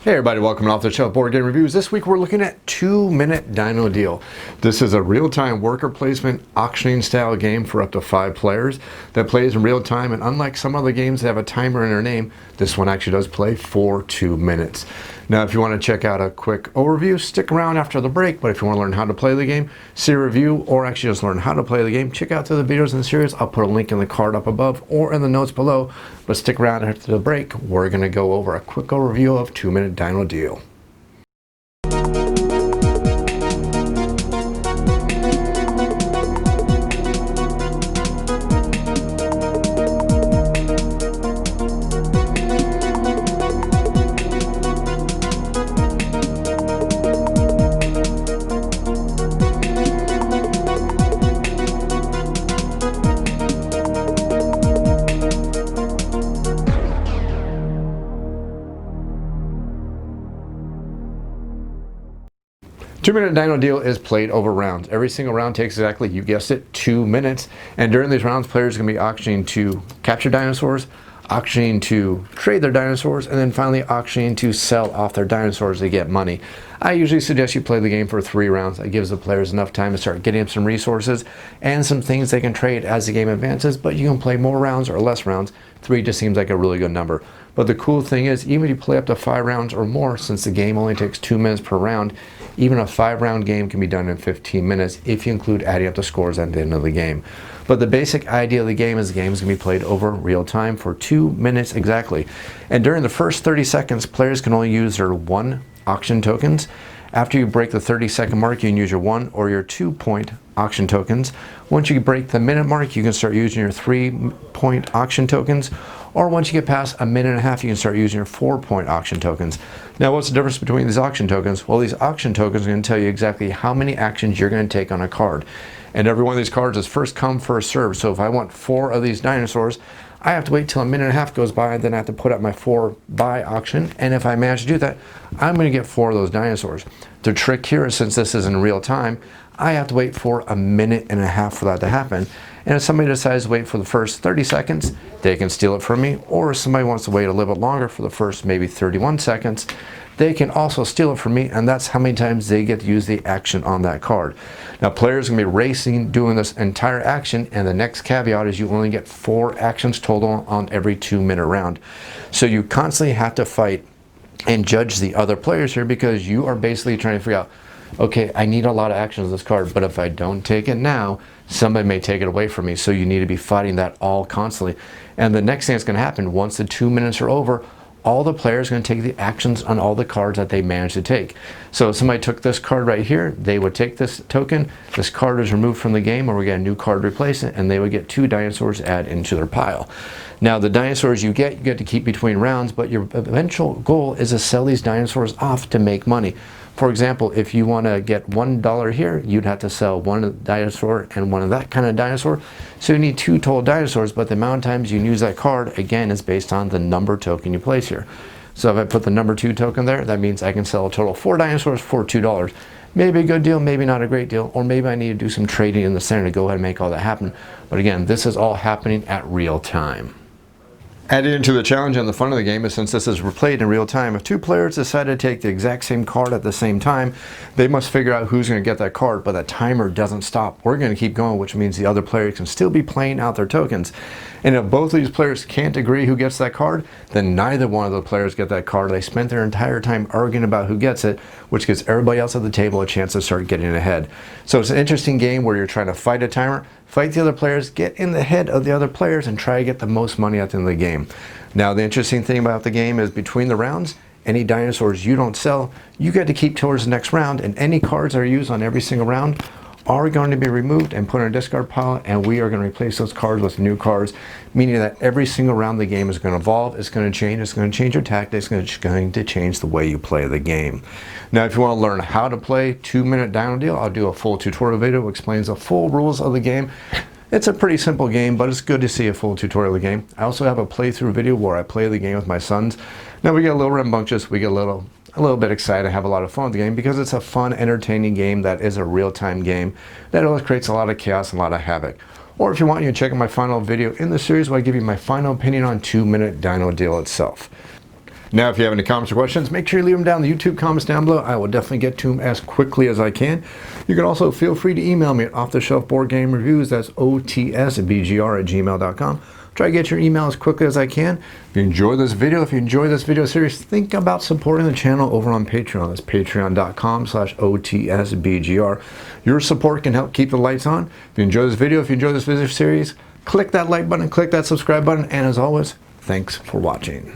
Hey everybody, welcome to Off the Shelf Board Game Reviews. This week we're looking at 2 Minute Dino Deal. This is a real-time worker placement auctioning style game for up to 5 players that plays in real time, and unlike some other games that have a timer in their name, this one actually does play for 2 minutes. Now if you want to check out a quick overview, stick around after the break, but if you want to learn how to play the game, see a review, or actually just learn how to play the game, check out the videos in the series. I'll put a link in the card up above or in the notes below, but stick around after the break. We're going to go over a quick overview of 2 Minute Dino Deal. Two-minute Dino Deal is played over rounds. Every single round takes exactly, you guessed it, 2 minutes. And during these rounds, players are going to be auctioning to capture dinosaurs, auctioning to trade their dinosaurs, and then finally auctioning to sell off their dinosaurs to get money. I usually suggest you play the game for 3 rounds. It gives the players enough time to start getting up some resources and some things they can trade as the game advances, but you can play more rounds or less rounds. 3 just seems like a really good number. But the cool thing is, even if you play up to 5 rounds or more, since the game only takes 2 minutes per round, even a 5-round game can be done in 15 minutes if you include adding up the scores at the end of the game. But the basic idea of the game is going to be played over real time for 2 minutes exactly. And during the first 30 seconds, players can only use their 1 auction tokens. After you break the 30-second mark, you can use your 1 or your 2-point auction tokens. Once you break the minute mark, you can start using your 3-point auction tokens. Or once you get past a minute and a half, you can start using your 4-point auction tokens. Now, what's the difference between these auction tokens? Well, these auction tokens are going to tell you exactly how many actions you're going to take on a card. And every one of these cards is first come, first served. So if I want 4 of these dinosaurs, I have to wait till a minute and a half goes by, then I have to put up my 4 buy auction. And if I manage to do that, I'm going to get 4 of those dinosaurs. The trick here is, since this is in real time, I have to wait for a minute and a half for that to happen. And if somebody decides to wait for the first 30 seconds, they can steal it from me. Or if somebody wants to wait a little bit longer for the first maybe 31 seconds, they can also steal it from me, and that's how many times they get to use the action on that card. Now, players are going to be racing, doing this entire action, and the next caveat is you only get 4 actions total on every 2-minute round. So you constantly have to fight and judge the other players here, because you are basically trying to figure out, okay, I need a lot of actions on this card, but if I don't take it now, somebody may take it away from me. So you need to be fighting that all constantly. And the next thing that's going to happen, once the 2 minutes are over, all the players are going to take the actions on all the cards that they managed to take. So if somebody took this card right here, they would take this token, this card is removed from the game, or we get a new card to replace it, and they would get 2 dinosaurs added into their pile. Now, the dinosaurs you get to keep between rounds, but your eventual goal is to sell these dinosaurs off to make money. For example, if you want to get $1 here, you'd have to sell 1 dinosaur and 1 of that kind of dinosaur. So you need 2 total dinosaurs, but the amount of times you can use that card, again, is based on the number token you place here. So if I put the number 2 token there, that means I can sell a total of 4 dinosaurs for $2. Maybe a good deal, maybe not a great deal, or maybe I need to do some trading in the center to go ahead and make all that happen. But again, this is all happening at real time. Added into the challenge and the fun of the game is, since this is played in real time, if 2 players decide to take the exact same card at the same time, they must figure out who's going to get that card, but that timer doesn't stop. We're going to keep going, which means the other player can still be playing out their tokens. And if both of these players can't agree who gets that card, then neither one of the players get that card. They spent their entire time arguing about who gets it, which gives everybody else at the table a chance to start getting ahead. So it's an interesting game where you're trying to fight a timer, fight the other players, get in the head of the other players, and try to get the most money at the end of the game. Now, the interesting thing about the game is, between the rounds, any dinosaurs you don't sell, you get to keep towards the next round, and any cards that are used on every single round are going to be removed and put in a discard pile, and we are going to replace those cards with new cards, meaning that every single round the game is going to evolve, it's going to change your tactics, it's going to change the way you play the game. Now, if you want to learn how to play 2 Minute Dino Deal, I'll do a full tutorial video that explains the full rules of the game. It's a pretty simple game, but it's good to see a full tutorial of the game. I also have a playthrough video where I play the game with my sons. Now, we get a little rambunctious, we get a little bit excited, have a lot of fun with the game, because it's a fun, entertaining game that is a real-time game that always creates a lot of chaos and a lot of havoc. Or if you want, you can check out my final video in the series where I give you my final opinion on 2 Minute Dino Deal itself. Now, if you have any comments or questions, make sure you leave them down in the YouTube comments down below. I will definitely get to them as quickly as I can. You can also feel free to email me at offtheshelfboardgamereviews. That's otsbgr@gmail.com. Try to get your email as quickly as I can. If you enjoy this video, series, think about supporting the channel over on Patreon. That's patreon.com/otsbgr. Your support can help keep the lights on. If you enjoy this video, series, click that like button, click that subscribe button, and as always, thanks for watching.